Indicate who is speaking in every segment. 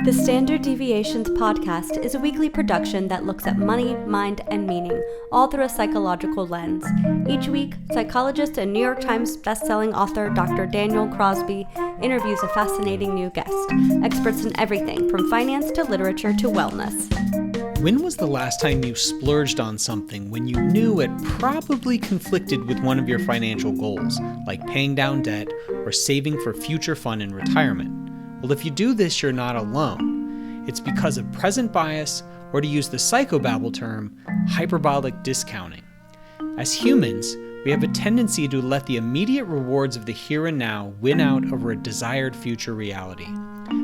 Speaker 1: The Standard Deviations podcast is a weekly production that looks at money, mind, and meaning, all through a psychological lens. Each week, psychologist and New York Times bestselling author Dr. Daniel Crosby interviews a fascinating new guest, experts in everything from finance to literature to wellness.
Speaker 2: When was the last time you splurged on something when you knew it probably conflicted with one of your financial goals, like paying down debt or saving for future fun in retirement? Well, if you do this, you're not alone. It's because of present bias, or to use the psychobabble term, hyperbolic discounting. As humans, we have a tendency to let the immediate rewards of the here and now win out over a desired future reality.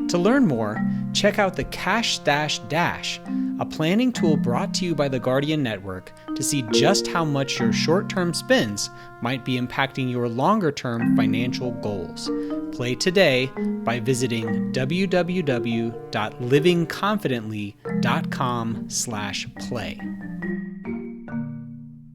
Speaker 2: To learn more, check out the Cash Stash Dash, a planning tool brought to you by the Guardian Network to see just how much your short-term spends might be impacting your longer-term financial goals. Play today by visiting www.livingconfidently.com/play.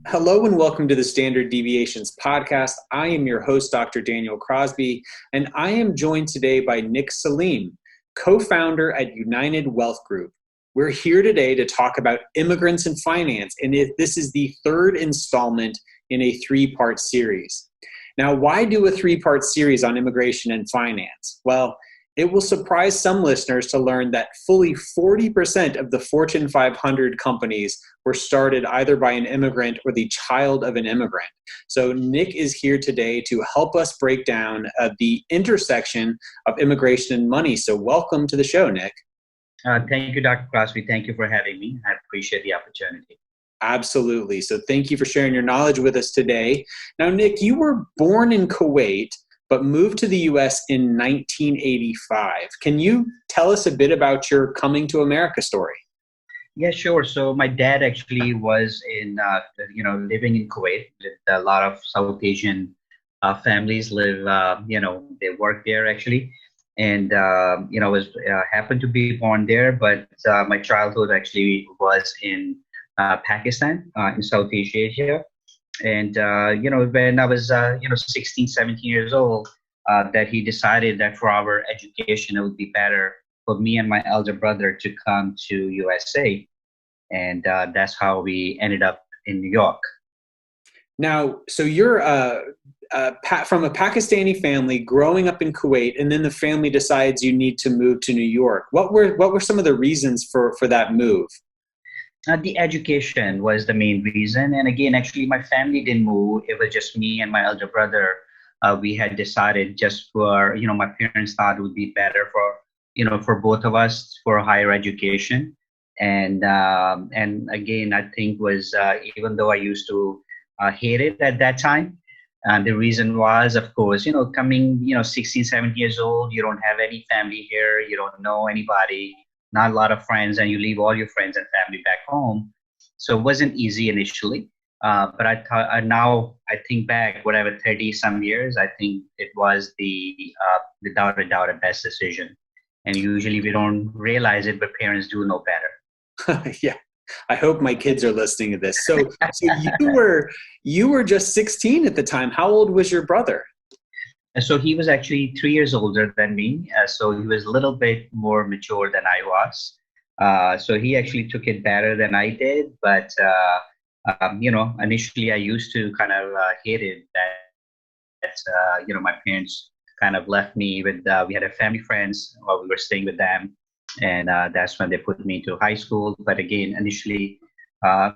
Speaker 2: Hello and welcome to the Standard Deviations podcast. I am your host, Dr. Daniel Crosby, and I am joined today by Nick Saleem, co-founder at United Wealth Group. We're here today to talk about immigrants and finance, and this is the third installment in a three-part series. Now, why do a three-part series on immigration and finance? Well, it will surprise some listeners to learn that fully 40% of the Fortune 500 companies were started either by an immigrant or the child of an immigrant. So Nick is here today to help us break down the intersection of immigration and money. So welcome to the show, Nick.
Speaker 3: Thank you, Dr. Crosby. Thank you for having me. I appreciate the opportunity.
Speaker 2: Absolutely. So thank you for sharing your knowledge with us today. Now, Nick, you were born in Kuwait, but moved to the U.S. in 1985. Can you tell us a bit about your coming to America story?
Speaker 3: Yeah, sure. So my dad actually was living in Kuwait. A lot of South Asian families live, they work there actually. And, happened to be born there, but my childhood actually was in Pakistan, in Southeast Asia. And, when I was, 16, 17 years old, that he decided that for our education, it would be better for me and my elder brother to come to USA. And that's how we ended up in New York.
Speaker 2: Now, so you're from a Pakistani family growing up in Kuwait, and then the family decides you need to move to New York. What were some of the reasons for that move?
Speaker 3: The education was the main reason. And again, actually, my family didn't move. It was just me and my elder brother. We had decided just for, my parents thought it would be better for both of us for higher education. And again, I think was, even though I used to hate it at that time, the reason was, of course, coming, 16, 17 years old, you don't have any family here, you don't know anybody, not a lot of friends, and you leave all your friends and family back home. So it wasn't easy initially. But now I think back, whatever, 30 some years, I think it was without a doubt, a best decision. And usually we don't realize it, but parents do know better.
Speaker 2: Yeah. I hope my kids are listening to this. So you were just 16 at the time. How old was your brother?
Speaker 3: So he was actually 3 years older than me. So he was a little bit more mature than I was. So he actually took it better than I did. But, initially I used to kind of hate it that my parents kind of left me with, we had a family friends while we were staying with them. And that's when they put me to high school. But again, initially,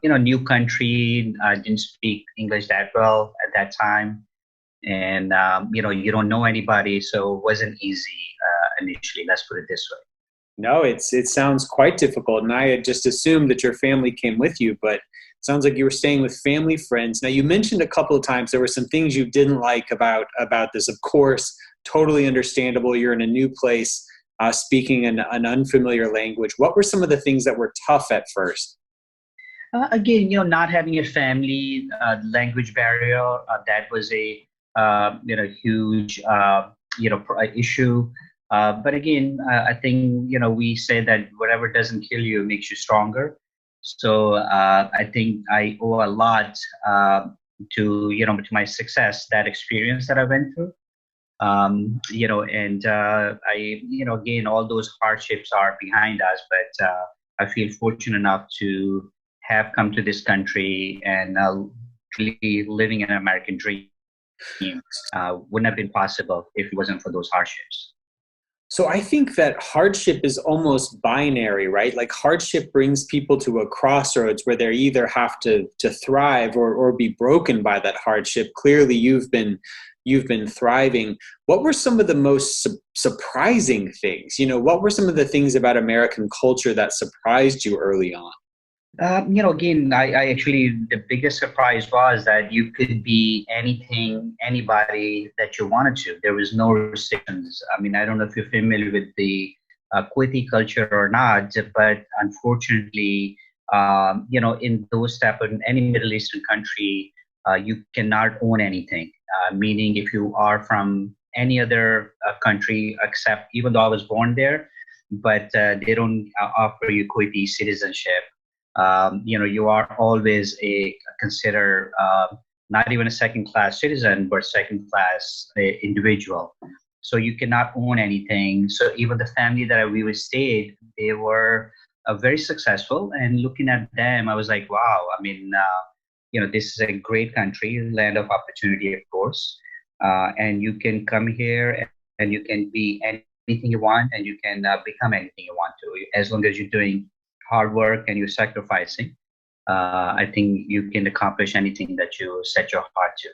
Speaker 3: new country, I didn't speak English that well at that time. And, you don't know anybody, so it wasn't easy initially. Let's put it this way.
Speaker 2: No, it sounds quite difficult. And I had just assumed that your family came with you, but it sounds like you were staying with family friends. Now, you mentioned a couple of times there were some things you didn't like about this. Of course, totally understandable. You're in a new place, speaking an unfamiliar language. What were some of the things that were tough at first?
Speaker 3: Again, not having a family, language barrier, that was a huge, issue. But again, I think, we say that whatever doesn't kill you makes you stronger. So I think I owe a lot to my success, that experience that I went through. And again, all those hardships are behind us, but I feel fortunate enough to have come to this country and really living an American dream wouldn't have been possible if it wasn't for those hardships.
Speaker 2: So I think that hardship is almost binary, right? Like hardship brings people to a crossroads where they either have to thrive or be broken by that hardship. Clearly, you've been thriving. What were some of the most surprising things? What were some of the things about American culture that surprised you early on?
Speaker 3: Again, I actually, the biggest surprise was that you could be anything, anybody that you wanted to. There was no restrictions. I mean, I don't know if you're familiar with the Kuwaiti culture or not, but unfortunately, in those type of any Middle Eastern country, you cannot own anything. Meaning, if you are from any other country, except even though I was born there, but they don't offer you Kuwaiti citizenship. You are always considered not even a second class citizen, but second class individual. So you cannot own anything. So even the family that we stayed, they were very successful. And looking at them, I was like, wow. I mean, this is a great country, land of opportunity, of course. And you can come here and you can be anything you want, and you can become anything you want to, as long as you're doing hard work and you're sacrificing. I think you can accomplish anything that you set your heart to.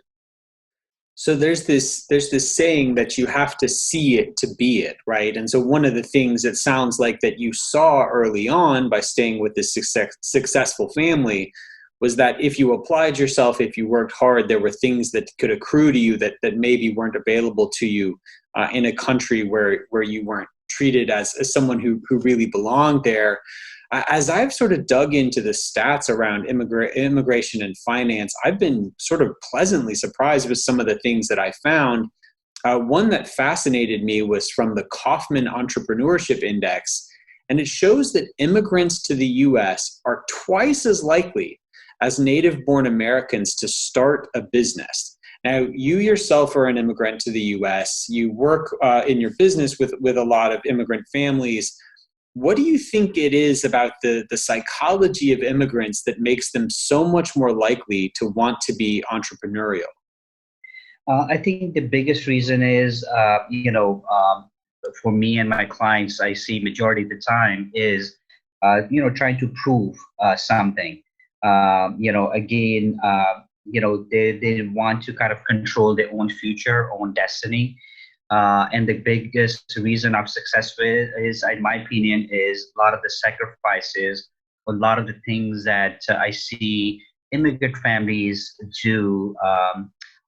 Speaker 2: So there's this saying that you have to see it to be it, right? And so one of the things it sounds like that you saw early on by staying with this successful family was that if you applied yourself, if you worked hard, there were things that could accrue to you that maybe weren't available to you in a country where you weren't treated as someone who really belonged there. As I've sort of dug into the stats around immigration and finance, I've been sort of pleasantly surprised with some of the things that I found. One that fascinated me was from the Kaufman Entrepreneurship Index, and it shows that immigrants to the U.S. are twice as likely as native-born Americans to start a business. Now, you yourself are an immigrant to the U.S. You work in your business with a lot of immigrant families. What do you think it is about the psychology of immigrants that makes them so much more likely to want to be entrepreneurial?
Speaker 3: I think the biggest reason is, for me and my clients, I see majority of the time is, trying to prove something. They want to kind of control their own future, own destiny. And the biggest reason of success is, in my opinion, is a lot of the sacrifices, a lot of the things that I see immigrant families do,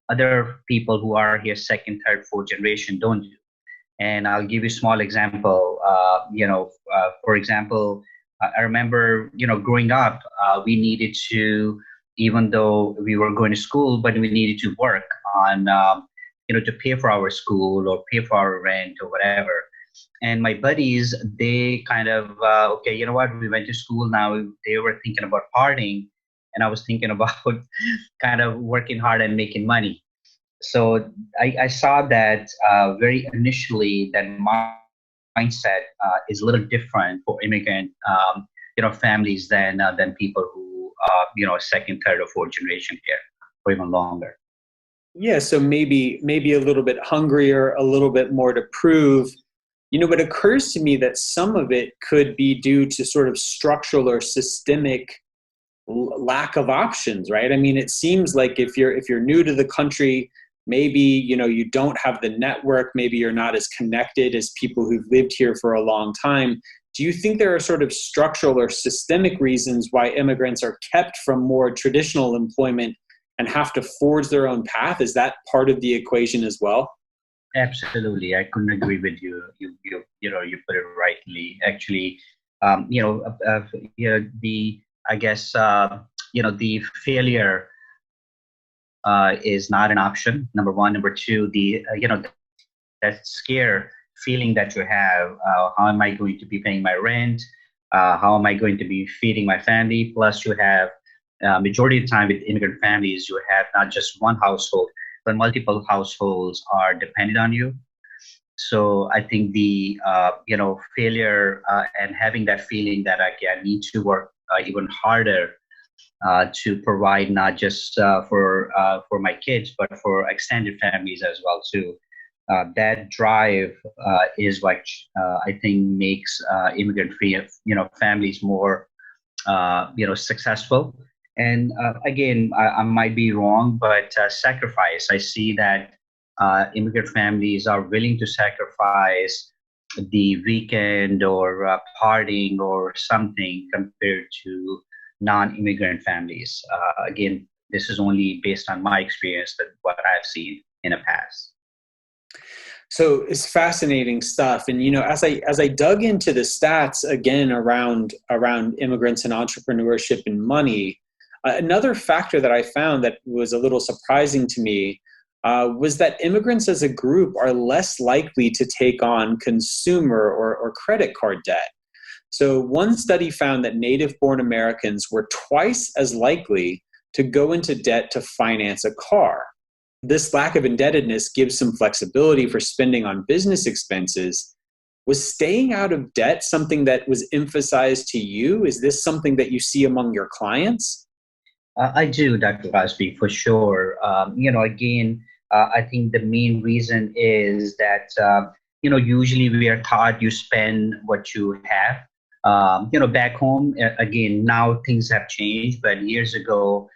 Speaker 3: other people who are here second, third, fourth generation don't do. And I'll give you a small example. For example, I remember, growing up, we needed to, even though we were going to school, but we needed to work on to pay for our school or pay for our rent or whatever. And my buddies, they kind of, okay, you know what? We went to school now. They were thinking about partying, and I was thinking about kind of working hard and making money. So I saw that very initially that my mindset is a little different for immigrant, families than people who, second, third, or fourth generation here, or even longer.
Speaker 2: Yeah, so maybe a little bit hungrier, a little bit more to prove. It occurs to me that some of it could be due to sort of structural or systemic lack of options, right? I mean, it seems like if you're new to the country, maybe you don't have the network, maybe you're not as connected as people who've lived here for a long time. Do you think there are sort of structural or systemic reasons why immigrants are kept from more traditional employment and have to forge their own path? Is that part of the equation as well?
Speaker 3: Absolutely, I couldn't agree with you. You put it rightly. Actually, the failure is not an option. Number one. Number two, that scare feeling that you have. How am I going to be paying my rent? How am I going to be feeding my family? Plus, you have majority of the time with immigrant families, you have not just one household, when multiple households are dependent on you. So I think the failure and having that feeling that okay, I need to work even harder to provide not just for my kids but for extended families as well too. That drive is what I think makes immigrant free families more successful. And again, I might be wrong, but sacrifice. I see that immigrant families are willing to sacrifice the weekend or partying or something compared to non-immigrant families. Again, this is only based on my experience that what I've seen in the past.
Speaker 2: So it's fascinating stuff. And, as I dug into the stats again around immigrants and entrepreneurship and money, another factor that I found that was a little surprising to me was that immigrants as a group are less likely to take on consumer or credit card debt. So one study found that native-born Americans were twice as likely to go into debt to finance a car. This lack of indebtedness gives some flexibility for spending on business expenses. Was staying out of debt something that was emphasized to you? Is this something that you see among your clients?
Speaker 3: I do, Dr. Crosby, for sure. Again, I think the main reason is that, usually we are taught you spend what you have. Back home, again, now things have changed, but years ago,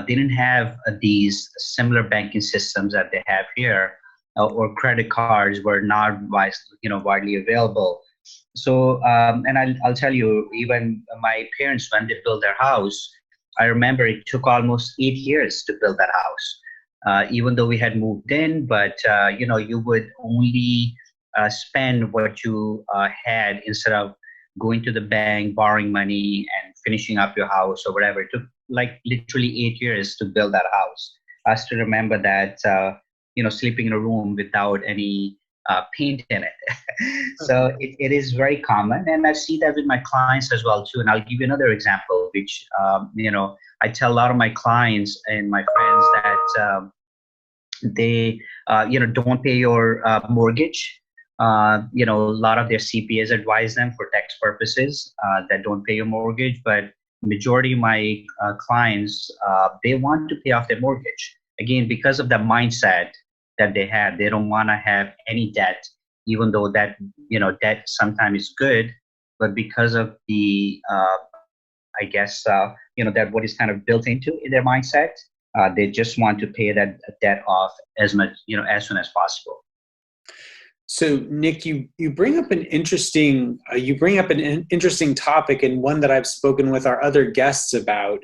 Speaker 3: they didn't have these similar banking systems that they have here, or credit cards were not widely available. So, and I'll tell you, even my parents, when they built their house, I remember it took almost 8 years to build that house, even though we had moved in. But you would only spend what you had instead of going to the bank, borrowing money, and finishing up your house or whatever. It took like literally 8 years to build that house. I still remember that, sleeping in a room without any paint in it. So it is very common. And I see that with my clients as well, too. And I'll give you another example, which, I tell a lot of my clients and my friends that they, don't pay your mortgage. A lot of their CPAs advise them for tax purposes that don't pay your mortgage, but majority of my clients, they want to pay off their mortgage. Again, because of the mindset that they have, they don't want to have any debt, even though that, debt sometimes is good, but because of the, that what is kind of built into in their mindset, they just want to pay that debt off as much, as soon as possible.
Speaker 2: So, Nick, you bring up an interesting topic, and one that I've spoken with our other guests about,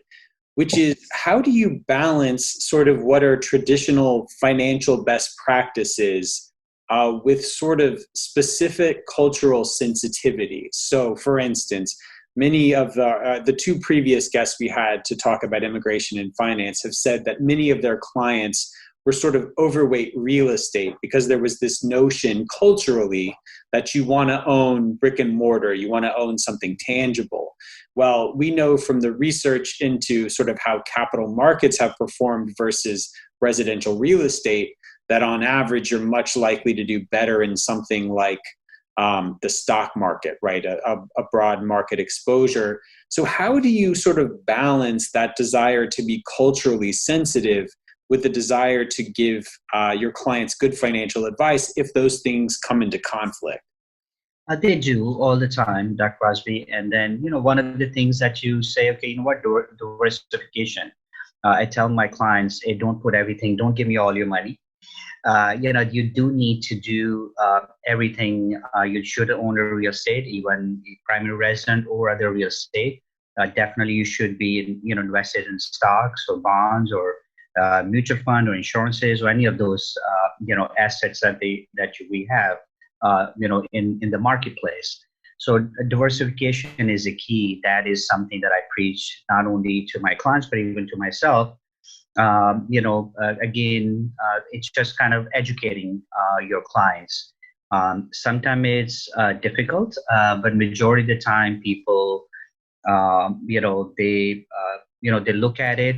Speaker 2: which is how do you balance sort of what are traditional financial best practices with sort of specific cultural sensitivity. So, for instance, many of the two previous guests we had to talk about immigration and finance have said that many of their clients were sort of overweight real estate because there was this notion culturally that you want to own brick and mortar, you want to own something tangible. Well, we know from the research into sort of how capital markets have performed versus residential real estate that on average you're much likely to do better in something like the stock market, right? A broad market exposure. So how do you sort of balance that desire to be culturally sensitive with the desire to give your clients good financial advice if those things come into conflict?
Speaker 3: They do all the time, Dr. Crosby. And then, one of the things that you say, okay, diversification. I tell my clients, hey, don't put everything, don't give me all your money. You do need to do everything. You should own a real estate, even primary resident or other real estate. Definitely, you should be, invested in stocks or bonds or mutual fund or insurances or any of those, assets that we have, in the marketplace. So diversification is a key. That is something that I preach not only to my clients but even to myself. It's just kind of educating your clients. Sometimes it's difficult, but majority of the time people, they look at it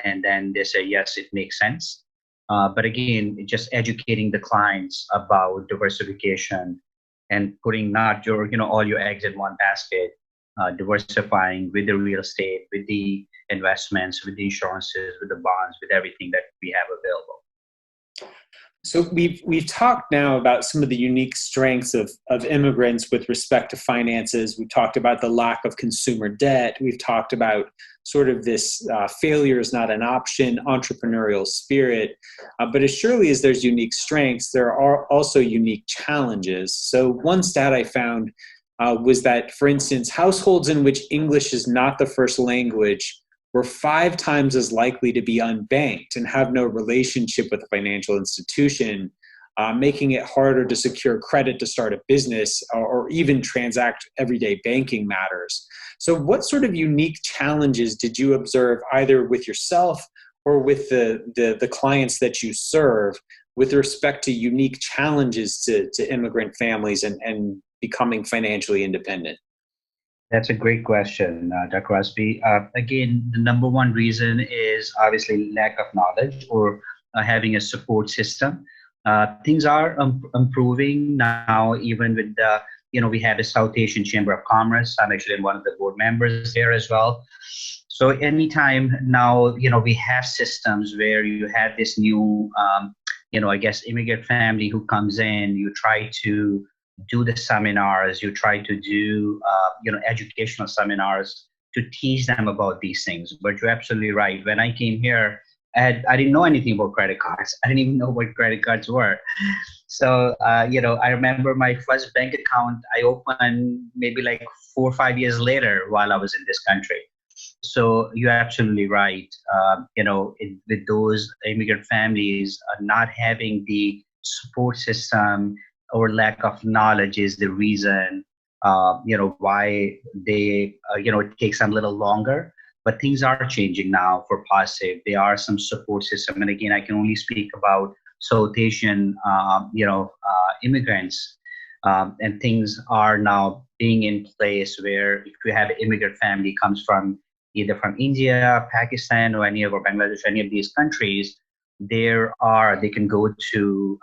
Speaker 3: and then they say, yes, it makes sense. But again, just educating the clients about diversification and putting not your, all your eggs in one basket, diversifying with the real estate, with the investments, with the insurances, with the bonds, with everything that we have available.
Speaker 2: So we've talked now about some of the unique strengths of immigrants with respect to finances. We've talked about the lack of consumer debt. We've talked about sort of this failure is not an option, entrepreneurial spirit. But as surely as there's unique strengths, there are also unique challenges. So one stat I found was that, for instance, households in which English is not the first language were 5 times as likely to be unbanked and have no relationship with a financial institution, making it harder to secure credit to start a business or even transact everyday banking matters. So what sort of unique challenges did you observe either with yourself or with the clients that you serve with respect to unique challenges to immigrant families and becoming financially independent?
Speaker 3: That's a great question, Dr. Crosby. Again, the number one reason is obviously lack of knowledge or having a support system. Things are improving now, even with the, we have a South Asian Chamber of Commerce. I'm actually one of the board members there as well. So anytime now, we have systems where you have this new, I guess, immigrant family who comes in, you try to do the seminars, you try to do, educational seminars to teach them about these things. But you're absolutely right. When I came here, I didn't know anything about credit cards. I didn't even know what credit cards were. So, I remember my first bank account I opened maybe like 4 or 5 years later while I was in this country. So you're absolutely right. With those immigrant families not having the support system or lack of knowledge is the reason, why they, it takes them a little longer. But things are changing now for positive. There are some support system, and again, I can only speak about South Asian, immigrants, and things are now being in place where if you have an immigrant family comes from either from India, Pakistan, or any of or Bangladesh, any of these countries, they can go to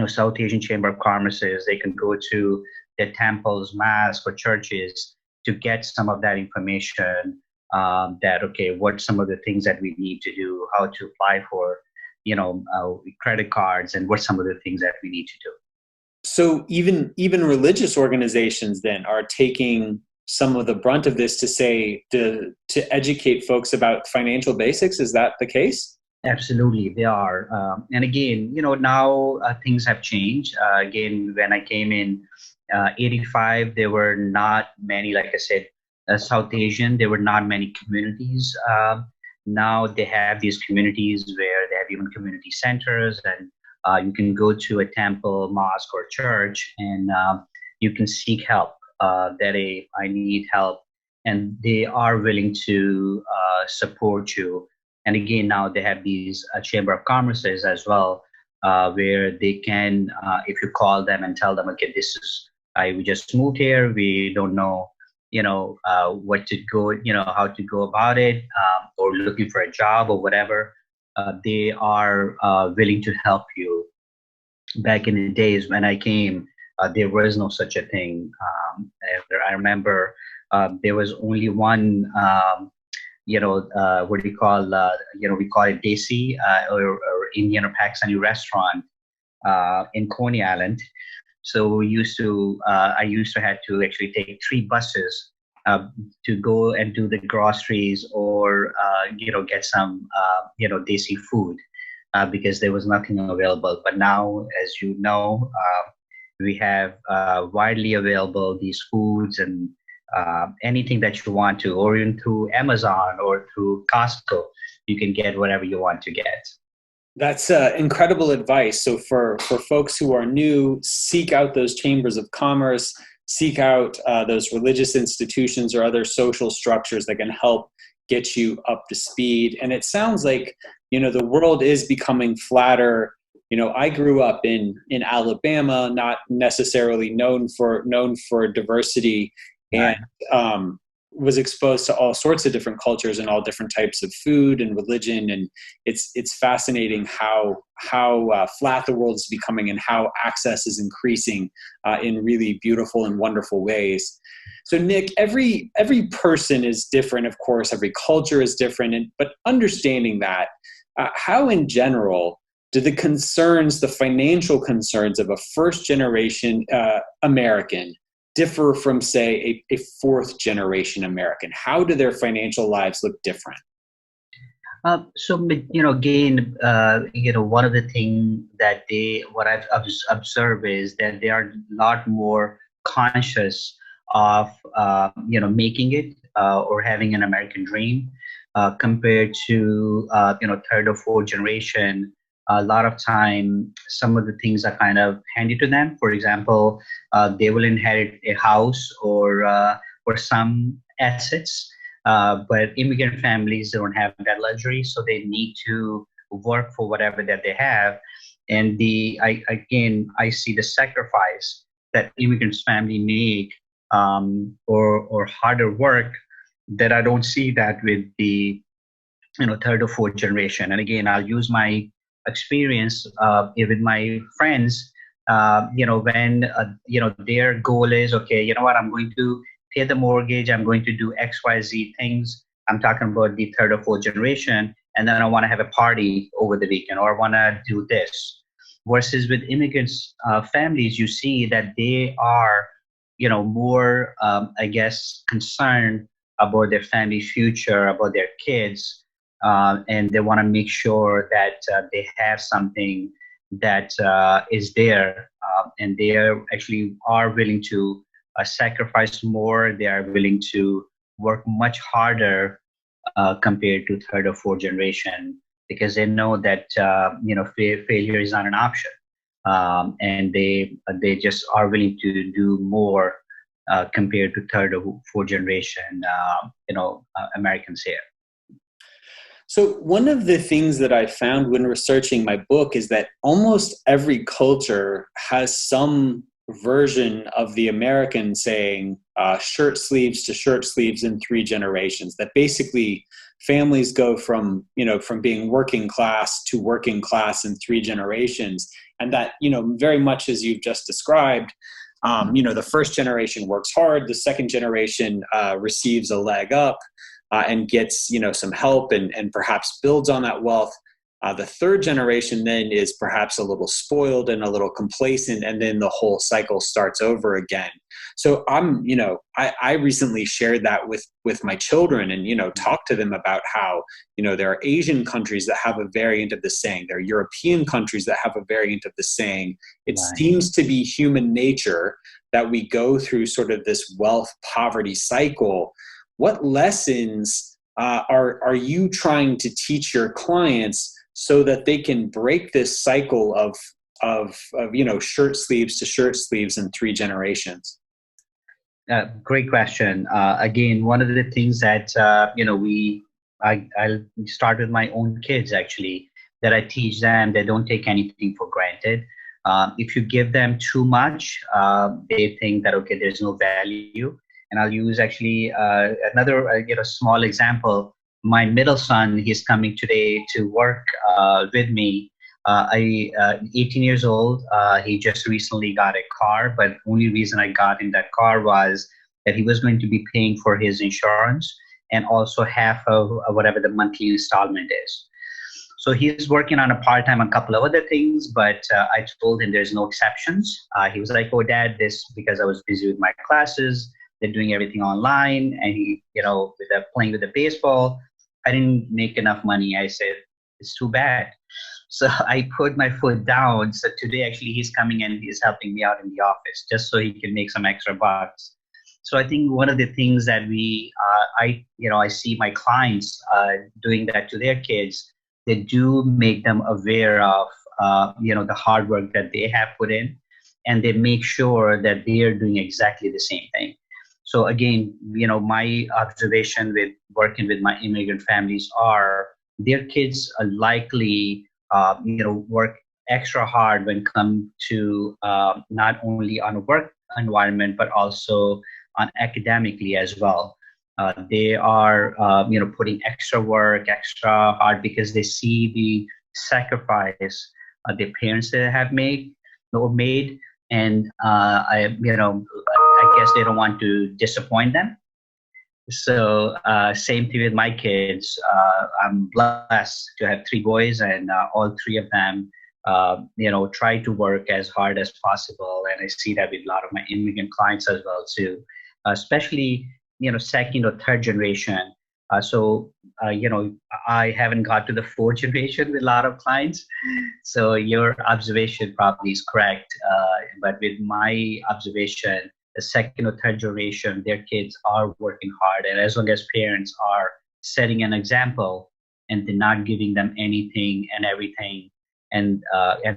Speaker 3: South Asian Chamber of Commerce's, they can go to their temples, mosques, or churches to get some of that information. What some of the things that we need to do, how to apply for, credit cards, and what some of the things that we need to do.
Speaker 2: So even religious organizations then are taking some of the brunt of this to educate folks about financial basics. Is that the case?
Speaker 3: Absolutely, they are. And again, now things have changed. Again, when I came in 85, there were not many, like I said, South Asian, there were not many communities. Now they have these communities where they have even community centers, and you can go to a temple, mosque, or church, and you can seek help. I need help, and they are willing to support you. And again, now they have these Chamber of Commerces as well, where they can, if you call them and tell them, okay, we just moved here, we don't know, what to go, how to go about it, or looking for a job or whatever, they are willing to help you. Back in the days when I came, there was no such a thing. I remember there was only one, what do we call, we call it Desi, or Indian or Pakistani restaurant in Coney Island. So I used to have to actually take 3 buses to go and do the groceries or, get some, Desi food because there was nothing available. But now, as you know, we have widely available these foods and anything that you want to, or even through Amazon or through Costco, you can get whatever you want to get.
Speaker 2: That's incredible advice. So for folks who are new, seek out those chambers of commerce, seek out those religious institutions or other social structures that can help get you up to speed. And it sounds like, the world is becoming flatter. I grew up in Alabama, not necessarily known for diversity. And was exposed to all sorts of different cultures and all different types of food and religion, and it's fascinating how flat the world is becoming and how access is increasing in really beautiful and wonderful ways. So Nick, every person is different, of course, every culture is different, but understanding that, how in general do the financial concerns of a first generation American differ from, say, a fourth generation American? How do their financial lives look different?
Speaker 3: So, again, one of the things that what I've observed is that they are a lot more conscious of, making it or having an American dream compared to, third or fourth generation. A lot of time, some of the things are kind of handy to them. For example, they will inherit a house or some assets. But immigrant families don't have that luxury, so they need to work for whatever that they have. And I see the sacrifice that immigrants' family make, or harder work, that I don't see that with the third or fourth generation. And again, I'll use my experience with my friends. When their goal is, okay, you know what, I'm going to pay the mortgage, I'm going to do XYZ things. I'm talking about the third or fourth generation, and then I want to have a party over the weekend, or I want to do this. Versus with immigrants families, you see that they are more concerned about their family future, about their kids, and they want to make sure that they have something that is there, and they are willing to sacrifice more. They are willing to work much harder compared to third or fourth generation, because they know that failure is not an option, and they just are willing to do more compared to third or fourth generation Americans here.
Speaker 2: So one of the things that I found when researching my book is that almost every culture has some version of the American saying shirt sleeves to shirt sleeves in 3 generations, that basically families go from being working class to working class in 3 generations. And that, very much as you've just described, the first generation works hard, the second generation receives a leg up, and gets some help and perhaps builds on that wealth. The third generation then is perhaps a little spoiled and a little complacent, and then the whole cycle starts over again. So I recently shared that with my children, and talked to them about how there are Asian countries that have a variant of the saying. There are European countries that have a variant of the saying. It seems to be human nature that we go through sort of this wealth poverty cycle. What lessons are you trying to teach your clients so that they can break this cycle of shirt sleeves to shirt sleeves in 3 generations?
Speaker 3: Great question. Again, one of the things that I'll start with my own kids, actually, that I teach them. They don't take anything for granted. If you give them too much, they think that, okay, there's no value. And I'll use actually another small example. My middle son, he's coming today to work with me. 18 years old. He just recently got a car, but only reason I got in that car was that he was going to be paying for his insurance and also half of whatever the monthly installment is. So he's working on a part-time, a couple of other things, but I told him there's no exceptions. He was like, "Oh, Dad, this because I was busy with my classes. They're doing everything online, and he, playing with the baseball. I didn't make enough money." I said, "It's too bad." So I put my foot down. So today, actually, he's coming and he's helping me out in the office just so he can make some extra bucks. So I think one of the things that I see my clients doing that to their kids, they do make them aware of, the hard work that they have put in, and they make sure that they are doing exactly the same thing. So again, my observation with working with my immigrant families are their kids are likely, work extra hard when it comes to not only on a work environment, but also on academically as well. They are, putting extra work, extra hard because they see the sacrifice their parents have made, and I guess they don't want to disappoint them. So same thing with my kids. I'm blessed to have three boys, and all three of them, try to work as hard as possible. And I see that with a lot of my immigrant clients as well too, especially second or third generation. So I haven't got to the fourth generation with a lot of clients. So your observation probably is correct. But with my observation, the second or third generation, their kids are working hard. And as long as parents are setting an example and they're not giving them anything and everything, and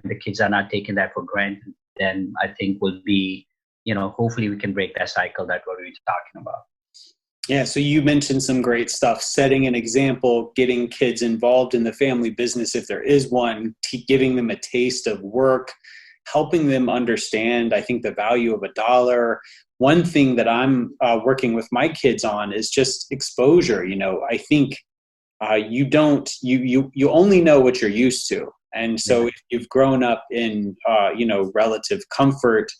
Speaker 3: the kids are not taking that for granted, then I think will be, hopefully we can break that cycle that what we were talking about.
Speaker 2: Yeah, so you mentioned some great stuff, setting an example, getting kids involved in the family business if there is one, giving them a taste of work, helping them understand, I think, the value of a dollar. One thing that I'm working with my kids on is just exposure. I think you only know what you're used to. And so if you've grown up in, relative comfort,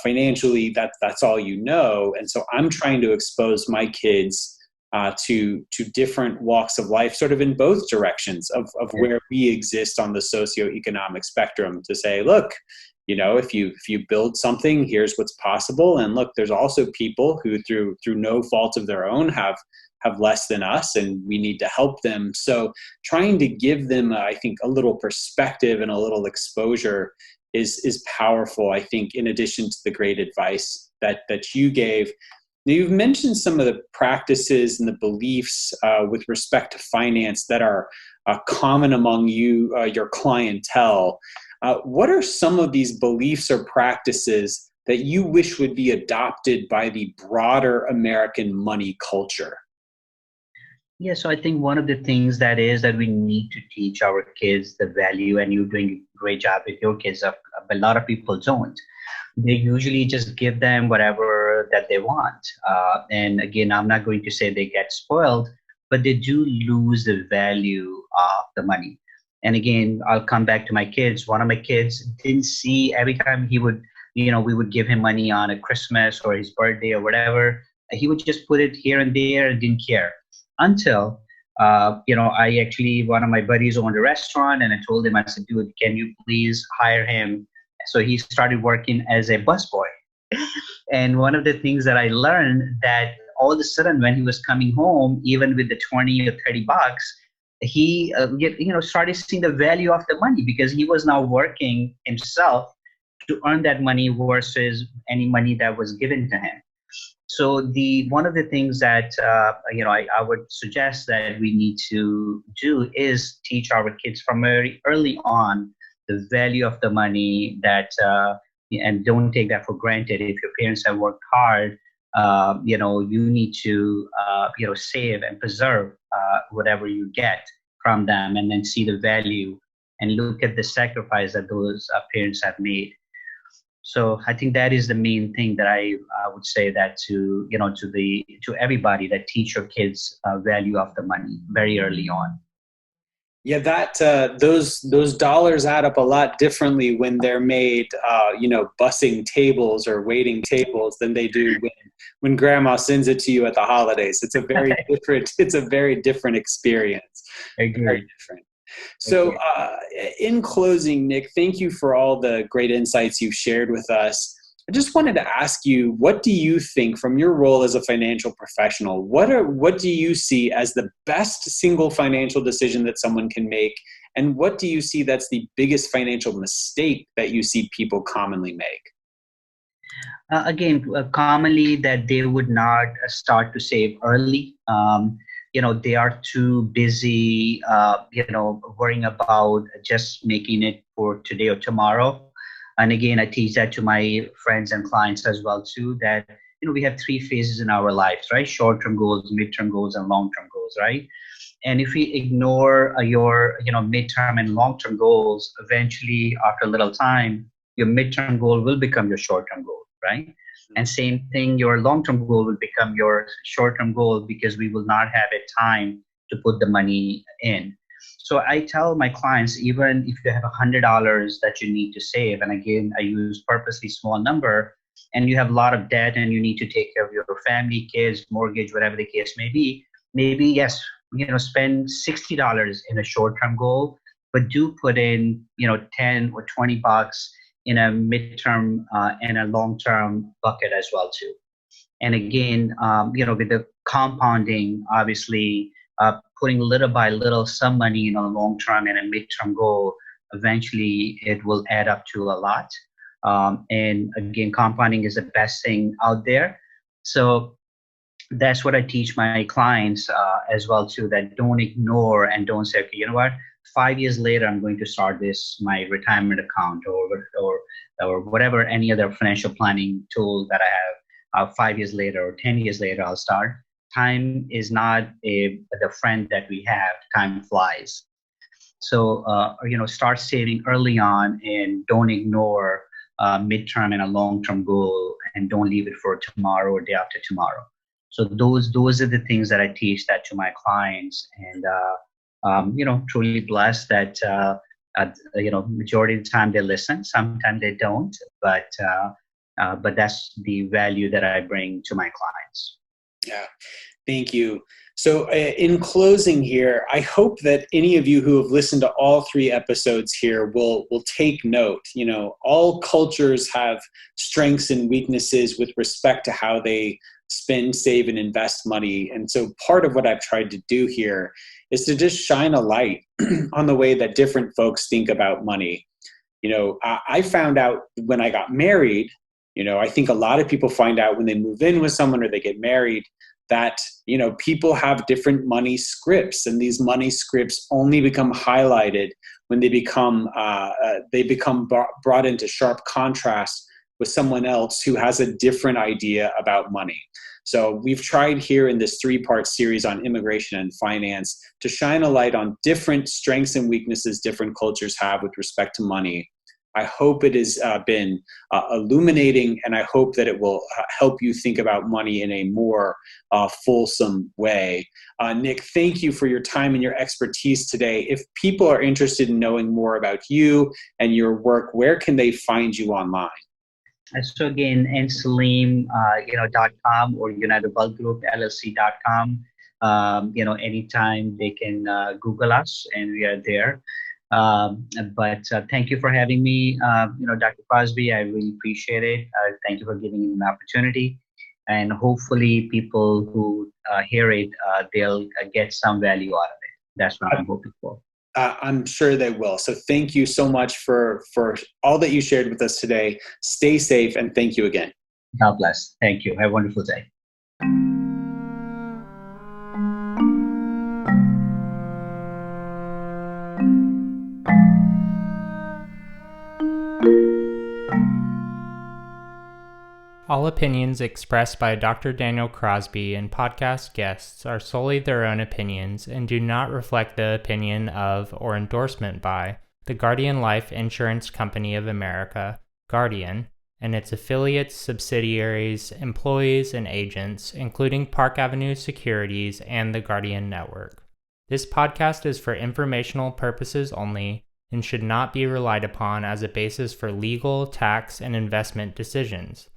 Speaker 2: financially, that's all you know. And so I'm trying to expose my kids to different walks of life, sort of in both directions of where we exist on the socioeconomic spectrum, to say, look, if you build something, here's what's possible. And look, there's also people who through no fault of their own have less than us, and we need to help them. So trying to give them, I think, a little perspective and a little exposure is powerful, I think, in addition to the great advice that you gave. Now, you've mentioned some of the practices and the beliefs with respect to finance that are common among your clientele. What are some of these beliefs or practices that you wish would be adopted by the broader American money culture?
Speaker 3: Yeah, so I think one of the things that we need to teach our kids the value, and you're doing a great job with your kids. A lot of people don't. They usually just give them whatever that they want. And again, I'm not going to say they get spoiled, but they do lose the value of the money. And again, I'll come back to my kids. One of my kids didn't see, every time he would, we would give him money on a Christmas or his birthday or whatever, he would just put it here and there and didn't care. Until, I actually, one of my buddies owned a restaurant, and I told him, I said, dude, can you please hire him? So he started working as a busboy. And one of the things that I learned, that all of a sudden when he was coming home, even with the 20 or 30 bucks, he started seeing the value of the money, because he was now working himself to earn that money versus any money that was given to him. So one of the things that I would suggest that we need to do is teach our kids from very early on the value of the money, and don't take that for granted. If your parents have worked hard, you need to save and preserve whatever you get from them, and then see the value and look at the sacrifice that those parents have made. So I think that is the main thing that I would say, that to everybody, that teach your kids value of the money very early on.
Speaker 2: Yeah, that those dollars add up a lot differently when they're made, bussing tables or waiting tables than they do when grandma sends it to you at the holidays. It's a very different. It's a very different experience. Very different. So in closing, Nick, thank you for all the great insights you've shared with us. I just wanted to ask you, what do you think, from your role as a financial professional, what do you see as the best single financial decision that someone can make? And what do you see that's the biggest financial mistake that you see people commonly make?
Speaker 3: Commonly that they would not start to save early. They are too busy, worrying about just making it for today or tomorrow. And again, I teach that to my friends and clients as well too, that, we have three phases in our lives, right? Short-term goals, mid-term goals, and long-term goals, right? And if we ignore your, mid-term and long-term goals, eventually after a little time, your mid-term goal will become your short-term goal, right? And same thing, your long-term goal will become your short-term goal because we will not have a time to put the money in. So I tell my clients, even if you have $100 that you need to save, and again, I use purposely small number, and you have a lot of debt and you need to take care of your family, kids, mortgage, whatever the case may be, maybe yes, spend $60 in a short-term goal, but do put in, 10 or $20 in a midterm and a long-term bucket as well too. And again, with the compounding, obviously, putting little by little some money in a long-term and a midterm goal, eventually it will add up to a lot. And again, compounding is the best thing out there. So that's what I teach my clients as well too, that don't ignore and don't say, okay, you know what, 5 years later, I'm going to start my retirement account or whatever, any other financial planning tool that I have. 5 years later or 10 years later, I'll start. Time is not the friend that we have. Time flies. So, start saving early on and don't ignore midterm and a long-term goal, and don't leave it for tomorrow or day after tomorrow. So those are the things that I teach that to my clients, and truly blessed that majority of the time they listen. Sometimes they don't, but that's the value that I bring to my clients.
Speaker 2: Yeah, thank you. So in closing here, I hope that any of you who have listened to all 3 episodes here will take note. All cultures have strengths and weaknesses with respect to how they spend, save, and invest money. And so part of what I've tried to do here is to just shine a light on the way that different folks think about money. I found out when I got married, I think a lot of people find out when they move in with someone or they get married that, people have different money scripts, and these money scripts only become highlighted when they become brought into sharp contrast with someone else who has a different idea about money. So we've tried here in this 3-part series on immigration and finance to shine a light on different strengths and weaknesses different cultures have with respect to money. I hope it has been illuminating, and I hope that it will help you think about money in a more fulsome way. Nick, thank you for your time and your expertise today. If people are interested in knowing more about you and your work, where can they find you online?
Speaker 3: So again, Saleem, .com or United Bulk Group LLC.com. Anytime they can Google us, and we are there. But thank you for having me, Dr. Crosby. I really appreciate it. Thank you for giving me an opportunity, and hopefully people who hear it, they'll get some value out of it. That's what I'm hoping for.
Speaker 2: I'm sure they will. So thank you so much for all that you shared with us today. Stay safe, and thank you again.
Speaker 3: God bless. Thank you. Have a wonderful day.
Speaker 4: All opinions expressed by Dr. Daniel Crosby and podcast guests are solely their own opinions and do not reflect the opinion of or endorsement by the Guardian Life Insurance Company of America, Guardian, and its affiliates, subsidiaries, employees, and agents, including Park Avenue Securities and the Guardian Network. This podcast is for informational purposes only and should not be relied upon as a basis for legal, tax, and investment decisions.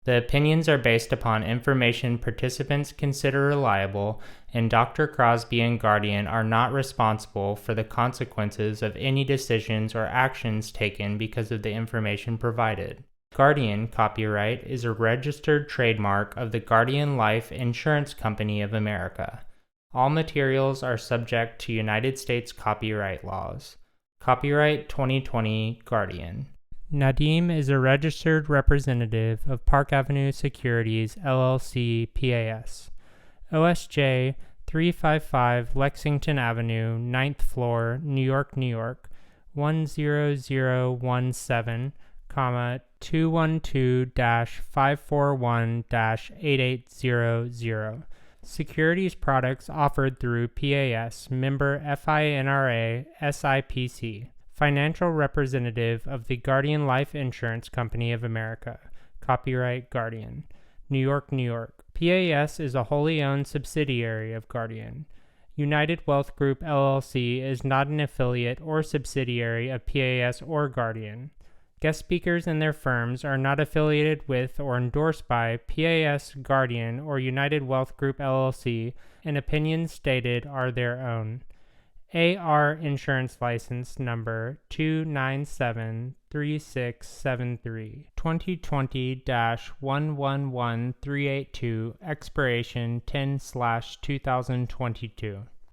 Speaker 4: The opinions are based upon information participants consider reliable, and Dr. Crosby and Guardian are not responsible for the consequences of any decisions or actions taken because of the information provided. Guardian copyright is a registered trademark of the Guardian Life Insurance Company of America. All materials are subject to United States copyright laws. Copyright 2020 Guardian. Nadeem is a registered representative of Park Avenue Securities, LLC, PAS. OSJ 355 Lexington Avenue, 9th floor, New York, New York, 10017, 212-541-8800. Securities products offered through PAS, member FINRA, SIPC. Financial representative of the Guardian Life Insurance Company of America. Copyright Guardian. New York, New York. PAS is a wholly owned subsidiary of Guardian. United Wealth Group LLC is not an affiliate or subsidiary of PAS or Guardian. Guest speakers and their firms are not affiliated with or endorsed by PAS, Guardian, or United Wealth Group LLC, and opinions stated are their own. AR Insurance License Number 2973673, 2020-111382, expiration 10/2022.